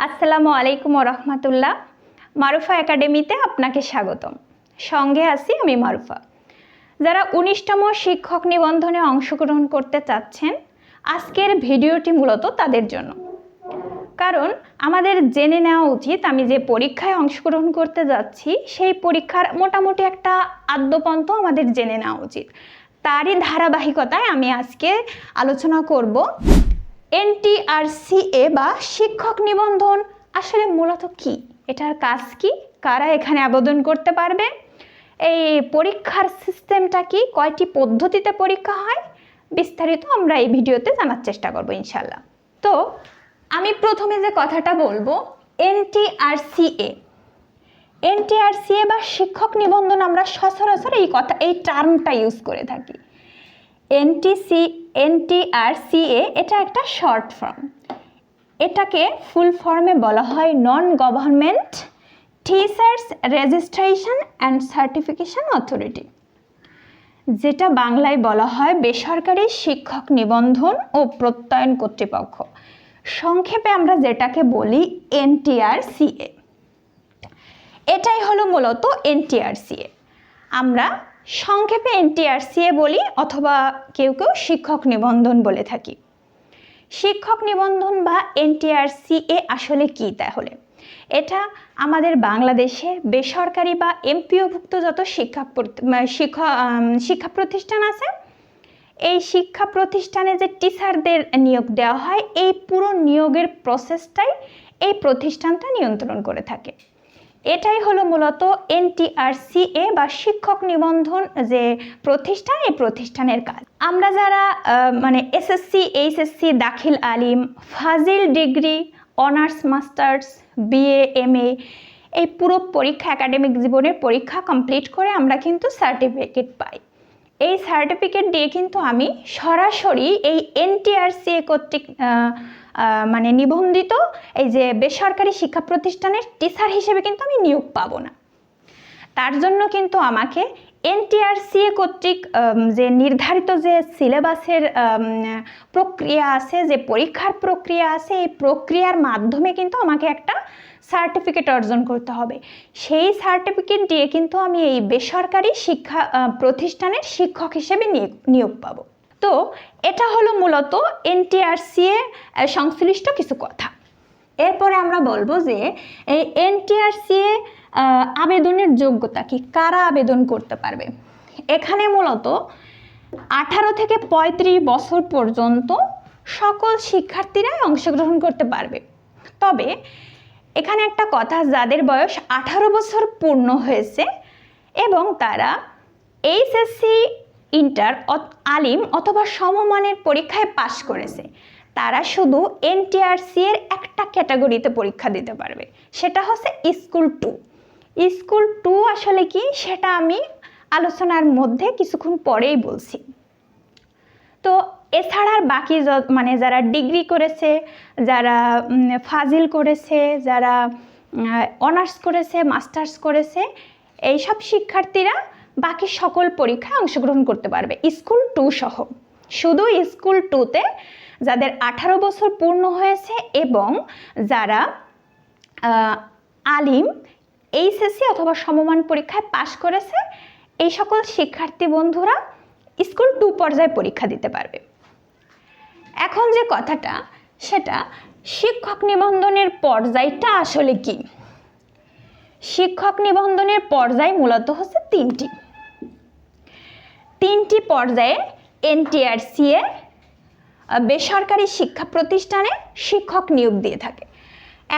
আসসালামু আলাইকুম রহমতুল্লাহ। মারুফা একাডেমিতে আপনাকে স্বাগতম। সঙ্গে আছি আমি মারুফা। যারা ১৯তম শিক্ষক নিবন্ধনে অংশগ্রহণ করতে চাচ্ছেন, আজকের ভিডিওটি মূলত তাদের জন্য। কারণ আমাদের জেনে নেওয়া উচিত আমি যে পরীক্ষায় অংশগ্রহণ করতে যাচ্ছি সেই পরীক্ষার মোটামুটি একটা আদ্যপন্ত আমাদের জেনে নেওয়া উচিত। তারই ধারাবাহিকতায় আমি আজকে আলোচনা করব এনটিআরসিএ বা শিক্ষক নিবন্ধন আসলে মূলত কি, এটার কাজ কি, কারা এখানে আবেদন করতে পারবে, এই পরীক্ষার সিস্টেমটা কি, কয়টি পদ্ধতিতে পরীক্ষা হয়, বিস্তারিত আমরা এই ভিডিওতে জানার চেষ্টা করব ইনশাল্লাহ। তো আমি প্রথমে যে কথাটা বলবো, এনটিআরসিএ বা শিক্ষক নিবন্ধন আমরা সচরাচর এই টার্মটা ইউজ করে থাকি। এনটিআরসিএ এটা একটা শর্ট ফর্ম। এটাকে ফুল ফর্মে বলা হয় non government teachers registration and certification authority, যেটা বাংলায় বলা হয় বেসরকারি শিক্ষক নিবন্ধন ও প্রত্যয়ন কর্তৃপক্ষ। সংক্ষেপে আমরা যেটাকে বলি এনটিআরসিএ। এটাই হলো মূলত এনটিআরসিএ। আমরা সংক্ষেপে এনটিআরসিএ বলি অথবা কেউ কেউ শিক্ষক নিবন্ধন বলে থাকি। শিক্ষক নিবন্ধন বা এনটিআরসিএ আসলে কি? তাহলে এটা আমাদের বাংলাদেশে বেসরকারি বা এমপিওভুক্ত যত শিক্ষা প্রতিষ্ঠান আছে, এই শিক্ষা প্রতিষ্ঠানে যে টিচারদের নিয়োগ দেওয়া হয়, এই পুরো নিয়োগের প্রসেসটাই এই প্রতিষ্ঠানটা নিয়ন্ত্রণ করে থাকে। এটাই হলো মূলত এনটিআরসিএ বা শিক্ষক নিবন্ধন যে প্রতিষ্ঠান, এই প্রতিষ্ঠানের কাজ। আমরা যারা SSC, HSC, Dakhil Alim, Fazil degree, honours masters, BA, MA এই পুরো পরীক্ষা, একাডেমিক জীবনের পরীক্ষা কমপ্লিট করে আমরা কিন্তু সার্টিফিকেট পাই। এই সার্টিফিকেট দিয়ে কিন্তু আমি সরাসরি এই এনটিআরসিএ কর্তৃক নিবন্ধিত এই যে বেসরকারি শিক্ষা প্রতিষ্ঠানের টিচার হিসেবে কিন্তু আমি নিয়োগ পাবো না। তার জন্য কিন্তু আমাকে এনটিআরসিএ কর্তৃক যে নির্ধারিত যে সিলেবাসের প্রক্রিয়া আছে, যে পরীক্ষার প্রক্রিয়া আছে, এই প্রক্রিয়ার মাধ্যমে কিন্তু আমাকে একটা সার্টিফিকেট অর্জন করতে হবে। সেই সার্টিফিকেট দিয়ে কিন্তু আমি এই বেসরকারি শিক্ষা প্রতিষ্ঠানের শিক্ষক হিসেবে নিয়োগ পাবো। তো এটা হলো মূলত এনটিআরসিএ সংশ্লিষ্ট কিছু কথা। এরপরে আমরা বলবো যে এই এনটিআরসিএ আবেদনের যোগ্যতা কি, কারা আবেদন করতে পারবে। এখানে মূলত 18 থেকে 35 বছর পর্যন্ত সকল শিক্ষার্থীরাই অংশগ্রহণ করতে পারবে। তবে এখানে একটা কথা, যাদের বয়স 18 বছর পূর্ণ হয়েছে এবং তারা এইচএসসি, ইন্টার, আলিম অথবা সমমানের পরীক্ষায় পাশ করেছে, তারা শুধু এনটিআরসিএর একটা ক্যাটাগরিতে পরীক্ষা দিতে পারবে। সেটা হচ্ছে স্কুল 2। স্কুল 2 আসলে কি, সেটা আমি আলোচনার মধ্যে কিছুক্ষণ পরেই বলছি। তো এছাড়া আর বাকি যারা ডিগ্রি করেছে, যারা ফাজিল করেছে, যারা অনার্স করেছে, মাস্টার্স করেছে, এইসব শিক্ষার্থীরা বাকি সকল পরীক্ষায় অংশগ্রহণ করতে পারবে স্কুল 2 সহ। শুধু স্কুল 2তে যাদের 18 বছর পূর্ণ হয়েছে এবং যারা আলিম, এইচএসসি অথবা সমমান পরীক্ষায় পাশ করেছে, এই সকল শিক্ষার্থী বন্ধুরা স্কুল 2 পর্যায়ে পরীক্ষা দিতে পারবে। এখন যে কথাটা, সেটা শিক্ষক নিবন্ধনের পর্যায়টা আসলে কি। শিক্ষক নিবন্ধনের পর্যায় মূলত হচ্ছে তিনটি পর্যায়ে এনটিআরসিএ বেসরকারি শিক্ষা প্রতিষ্ঠানে শিক্ষক নিয়োগ দিয়ে থাকে।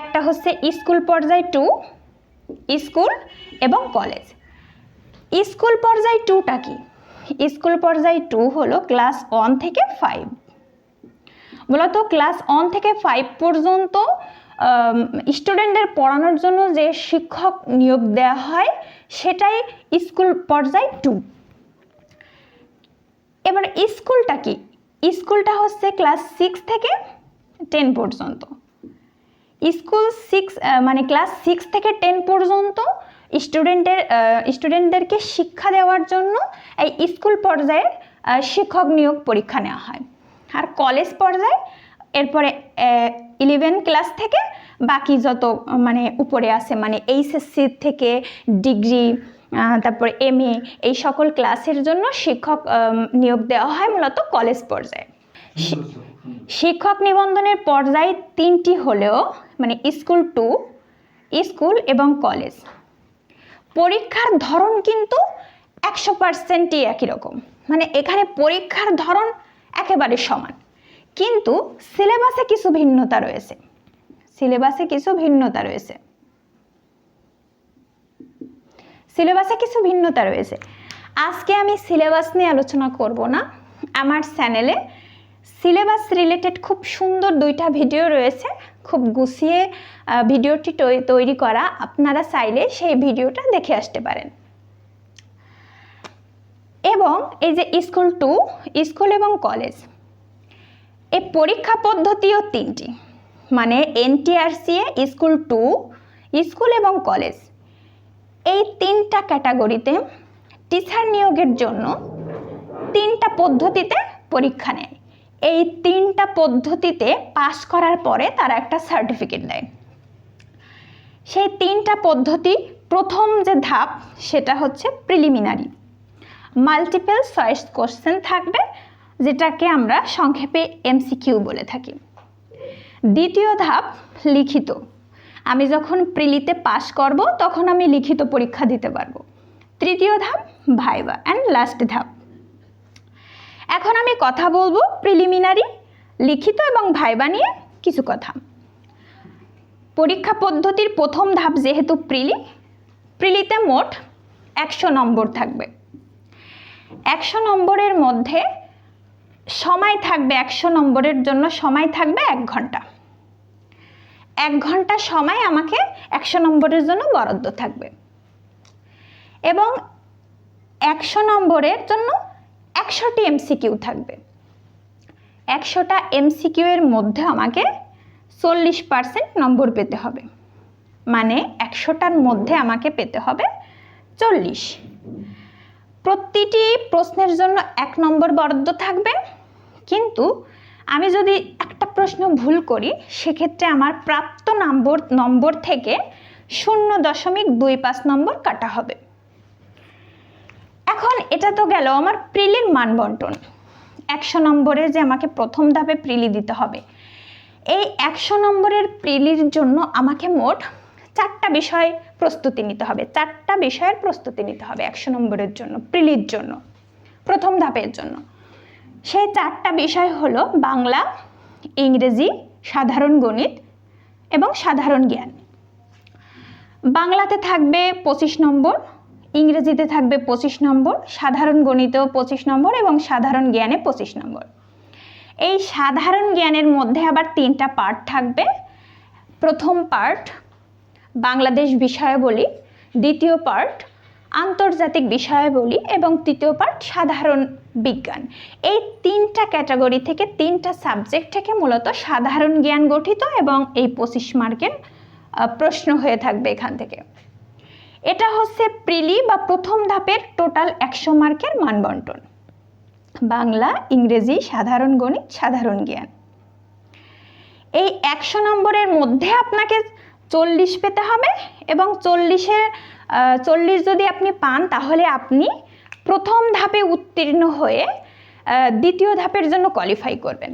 একটা হচ্ছে স্কুল পর্যায় 2, স্কুল এবং কলেজ। স্কুল পর্যায় 2টা কি? স্কুল পর্যায় 2 হলো ক্লাস 1 থেকে 5। মূলত ক্লাস 1 থেকে 5 পর্যন্ত স্টুডেন্টদের পড়ানোর জন্য যে শিক্ষক নিয়োগ দেওয়া হয়, সেটাই স্কুল পর্যায় 2। এবার স্কুলটা কি? স্কুলটা হচ্ছে ক্লাস 6 থেকে 10 পর্যন্ত। ক্লাস 6 থেকে 10 পর্যন্ত স্টুডেন্টদেরকে শিক্ষা দেওয়ার জন্য এই স্কুল পর্যায়ের শিক্ষক নিয়োগ পরীক্ষা নেওয়া হয়। আর কলেজ পর্যায়ে এরপরে 11 ক্লাস থেকে বাকি যত মানে উপরে আছে মানে এইচএসসি থেকে ডিগ্রি তারপর এমএ এই সকল ক্লাসের জন্য শিক্ষক নিয়োগ দেওয়া হয় মূলত কলেজ পর্যায়ে। শিক্ষক নিবন্ধনের পর্যায় 3টি হলেও মানে স্কুল 2, স্কুল এবং কলেজ। পরীক্ষার ধরন কিন্তু 100%ই একই রকম, মানে এখানে পরীক্ষার ধরন একেবারে সমান, কিন্তু সিলেবাসে কিছু ভিন্নতা রয়েছে। আজকে আমি সিলেবাস নিয়ে আলোচনা করব না। আমার চ্যানেলে সিলেবাস রিলেটেড খুব সুন্দর 2টা ভিডিও রয়েছে, খুব গুছিয়ে ভিডিওটি তৈরি করা। আপনারা চাইলে সেই ভিডিওটা দেখে আসতে পারেন। এবং এই যে স্কুল 2, স্কুল এবং কলেজ, এই পরীক্ষা পদ্ধতিও 3টি, মানে এনটিআরসি স্কুল 2, স্কুল এবং কলেজ এই 3টা ক্যাটাগরিতে টিচার নিয়োগের জন্য 3টা পদ্ধতিতে পরীক্ষা নেয়। এই 3টা পদ্ধতিতে পাস করার পরে তারা একটা সার্টিফিকেট দেয়। সেই 3টা পদ্ধতি, প্রথম যে ধাপ সেটা হচ্ছে প্রিলিমিনারি, মাল্টিপল চয়েস কোশ্চেন থাকবে, যেটাকে আমরা সংক্ষেপে এমসিকিউ বলে থাকি। দ্বিতীয় ধাপ লিখিত, আমি যখন প্রিলিতে পাস করব তখন আমি লিখিত পরীক্ষা দিতে পারবো। তৃতীয় ধাপ ভাইভা, অ্যান্ড লাস্ট ধাপ। এখন আমি কথা বলবো প্রিলিমিনারি, লিখিত এবং ভাইভা নিয়ে কিছু কথা। পরীক্ষা পদ্ধতির প্রথম ধাপ যেহেতু প্রিলিতে মোট 100 নম্বর থাকবে। 100 নম্বরের মধ্যে সময় থাকবে, 100 নম্বরের জন্য সময় থাকবে 1 ঘন্টা। 1 ঘন্টা সময় আমাকে 100 নম্বরের জন্য বরাদ্দ থাকবে, এবং 100 নম্বরের জন্য 100টি এমসিকিউ থাকবে। 100টা এমসিকিউ এর মধ্যে আমাকে 40% নম্বর পেতে হবে, মানে 100টার মধ্যে আমাকে পেতে হবে 40। প্রতিটি প্রশ্নের জন্য 1 নম্বর বরাদ্দ থাকবে, কিন্তু আমি যদি একটা প্রশ্ন ভুল করি সেক্ষেত্রে আমার প্রাপ্ত নম্বর থেকে 0.25 নম্বর কাটা হবে। এখন এটা তো গেল আমার প্রিলির মান বন্টন। 100 নম্বরের যে আমাকে প্রথম ধাপে প্রিলি দিতে হবে, এই 100 নম্বরের প্রিলির জন্য আমাকে মোট 4টা বিষয় প্রস্তুতি নিতে হবে। 4টা বিষয়ের প্রস্তুতি নিতে হবে 100 নম্বরের জন্য, প্রিলির জন্য, প্রথম ধাপের জন্য। সেই 4টা বিষয় হলো বাংলা, ইংরেজি, সাধারণ গণিত এবং সাধারণ জ্ঞান। বাংলাতে থাকবে 25 নম্বর, ইংরেজিতে থাকবে 25 নম্বর, সাধারণ গণিতেও 25 নম্বর এবং সাধারণ জ্ঞানে 25 নম্বর। এই সাধারণ জ্ঞানের মধ্যে আবার 3টা পার্ট থাকবে। প্রথম পার্ট বাংলাদেশ বিষয়াবলী, দ্বিতীয় পার্ট আন্তর্জাতিক বিষয়াবলী এবং তৃতীয় পার্ট সাধারণ বিজ্ঞান। এই 3টা ক্যাটাগরি থেকে, 3টা সাবজেক্ট থেকে মূলত সাধারণ জ্ঞান গঠিত, এবং এই 25 মার্কের প্রশ্ন হয়ে থাকবে এখান থেকে। এটা হচ্ছে প্রিলি বা প্রথম ধাপের টোটাল 100 মার্কের মান বন্টন। বাংলা, ইংরেজি, সাধারণ গণিত, সাধারণ জ্ঞান। এই 100 নম্বরের মধ্যে আপনাকে 40 পেতে হবে, এবং 40 যদি আপনি পান তাহলে আপনি প্রথম ধাপে উত্তীর্ণ হয়ে দ্বিতীয় ধাপের জন্য কোয়ালিফাই করবেন।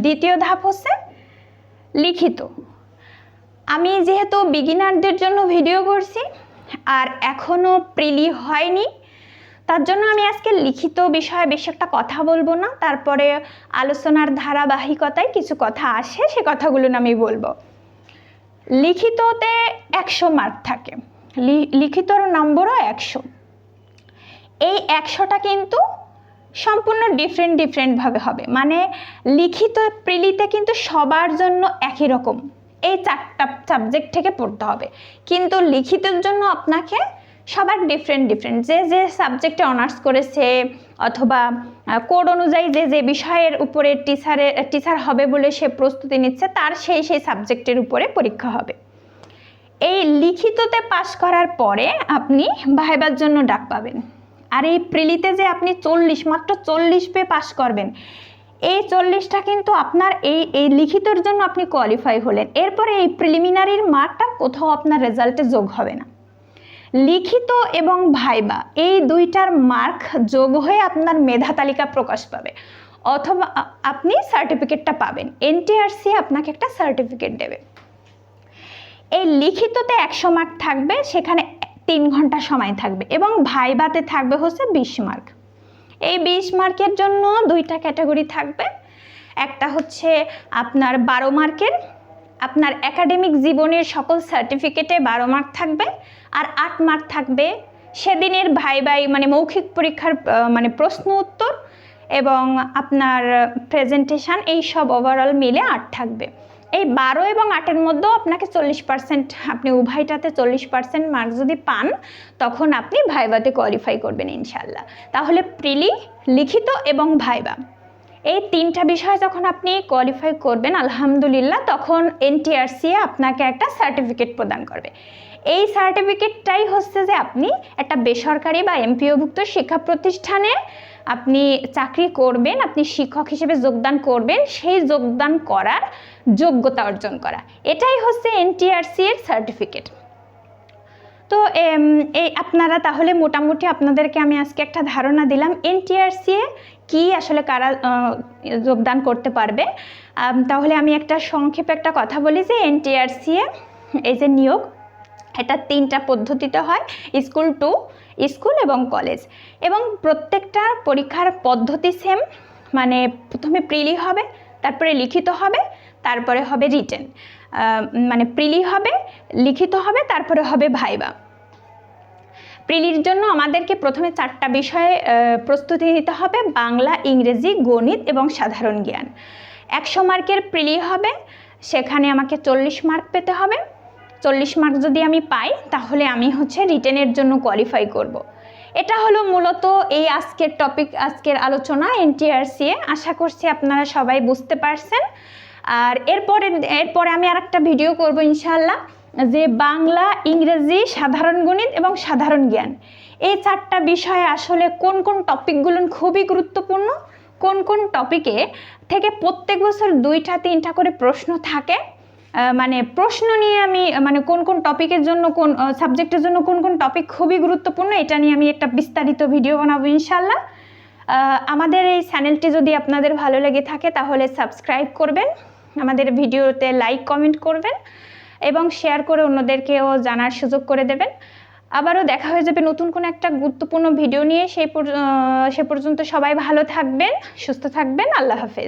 দ্বিতীয় ধাপ হচ্ছে লিখিত। আমি যেহেতু বিগিনারদের জন্য ভিডিও করছি আর এখনও প্রিলি হয়নি, তার জন্য আমি আজকে লিখিত বিষয়ে বেশি একটা কথা বলবো না। তারপরে আলোচনার ধারাবাহিকতায় কিছু কথা আসে, সে কথাগুলো আমি বলবো। লিখিততে 100 মার্ক থাকে, লিখিতর নম্বরও 100। এই 100টা কিন্তু সম্পূর্ণ ডিফারেন্টভাবে হবে, মানে লিখিত প্রিলিতে কিন্তু সবার জন্য একই রকম এই 4টা সাবজেক্ট থেকে পড়তে হবে, কিন্তু লিখিতের জন্য আপনাকে সবার ডিফারেন্ট। যে সাবজেক্টে অনার্স করেছে অথবা কোড অনুযায়ী যে বিষয়ের উপরে টিচার হবে বলে সে প্রস্তুতি নিচ্ছে, তার সেই সাবজেক্টের উপরে পরীক্ষা হবে। এই লিখিততে পাশ করার পরে আপনি ভাইবার জন্য ডাক পাবেন। আর এই প্রিলিতে যে আপনি মাত্র 40 পেয়ে পাশ করবেন, এই 40টা কিন্তু আপনার এই লিখিতর জন্য আপনি কোয়ালিফাই হলেন। এরপরে এই প্রিলিমিনারির মার্কটা কোথাও আপনার রেজাল্টে যোগ হবে না। লিখিত এবং ভাইবা এই দুইটার মার্ক যোগ হয়ে আপনার মেধা তালিকা প্রকাশ পাবে, অথবা আপনি সার্টিফিকেটটা পাবেন। এনটিআরসি আপনাকে একটা সার্টিফিকেট দেবে। এই লিখিততে 100 মার্ক থাকবে, সেখানে 3 ঘন্টা সময় থাকবে, এবং ভাইবাতে থাকবে হচ্ছে 20 মার্ক। এই 20 মার্কের জন্য দুইটা ক্যাটাগরি থাকবে। একটা হচ্ছে আপনার 12 মার্কের, আপনার একাডেমিক জীবনের সকল সার্টিফিকেটে 12 মার্ক থাকবে, আর 8 মার্ক থাকবে সেদিনের ভাইবাই মানে মৌখিক পরীক্ষার মানে প্রশ্ন উত্তর এবং আপনার প্রেজেন্টেশন, এই সব ওভারঅল মিলে 8 থাকবে। এই 12 এবং 8-এর মধ্যেও আপনাকে 40%, আপনি উভয়টাতে 40% মার্ক যদি পান তখন আপনি ভাইবাতে কোয়ালিফাই করবেন ইনশাল্লাহ। তাহলে প্রিলি, লিখিত এবং ভাইবা এই 3টা বিষয় যখন আপনি কোয়ালিফাই করবেন আলহামদুলিল্লাহ, তখন এনটিআরসি আপনাকে একটা সার্টিফিকেট প্রদান করবে। এই সার্টিফিকেটটাই হচ্ছে যে আপনি একটা বেসরকারি বা এমপিওভুক্ত শিক্ষা প্রতিষ্ঠানে আপনি চাকরি করবেন, আপনি শিক্ষক হিসেবে যোগদান করবেন, সেই যোগদান করার যোগ্যতা অর্জন করা, এটাই হচ্ছে এনটিআরসি এর সার্টিফিকেট। তো এই আপনারা তাহলে মোটামুটি আপনাদেরকে আমি আজকে একটা ধারণা দিলাম এনটিআরসি এ কি আসলে কারা যোগদান করতে পারবে। তাহলে আমি একটা সংক্ষেপে একটা কথা বলি যে এনটিআরসি এ এই যে নিয়োগ, এটা 3টা পদ্ধতিতে হয়, স্কুল টু স্কুল এবং কলেজ, এবং প্রত্যেকটা পরীক্ষার পদ্ধতি সেম। মানে প্রথমে প্রিলি হবে, তারপরে লিখিত হবে, তারপরে হবে রিটেন। মানে প্রিলি হবে, লিখিত হবে, তারপরে হবে ভাইবা। প্রিলির জন্য আমাদেরকে প্রথমে 4টা বিষয়ে প্রস্তুতি নিতে হবে, বাংলা, ইংরেজি, গণিত এবং সাধারণ জ্ঞান। 100 মার্কের প্রিলি হবে, সেখানে আমাকে 40 মার্ক পেতে হবে। 40 মার্ক যদি আমি পাই তাহলে আমি হচ্ছে রিটেনের জন্য কোয়ালিফাই করব। এটা হলো মূলত এই আজকের টপিক, আজকের আলোচনা এনটিআরসি এ। আশা করছি আপনারা সবাই বুঝতে পারছেন। আর এরপরে আমি আরেকটা ভিডিও করব ইনশাআল্লাহ, যে বাংলা, ইংরেজি, সাধারণ গণিত এবং সাধারণ জ্ঞান এই 4টা বিষয়ে আসলে কোন কোন টপিকগুলো খুবই গুরুত্বপূর্ণ, কোন কোন টপিকে থেকে প্রত্যেক বছর 2টা-3টা করে প্রশ্ন থাকে, মানে প্রশ্ন নিয়ে আমি মানে কোন কোন টপিকের জন্য, কোন সাবজেক্টের জন্য কোন কোন টপিক খুবই গুরুত্বপূর্ণ, এটা নিয়ে আমি একটা বিস্তারিত ভিডিও বানাবো ইনশাআল্লাহ। আমাদের এই চ্যানেলটি যদি আপনাদের ভালো লেগে থাকে তাহলে সাবস্ক্রাইব করবেন, আমাদের ভিডিওতে লাইক কমেন্ট করবেন এবং শেয়ার করে অন্যদেরকেও জানার সুযোগ করে দেবেন। আবারও দেখা হয়ে যাবে নতুন কোনো একটা গুরুত্বপূর্ণ ভিডিও নিয়ে। সে পর্যন্ত সবাই ভালো থাকবেন, সুস্থ থাকবেন। আল্লাহ হাফেজ।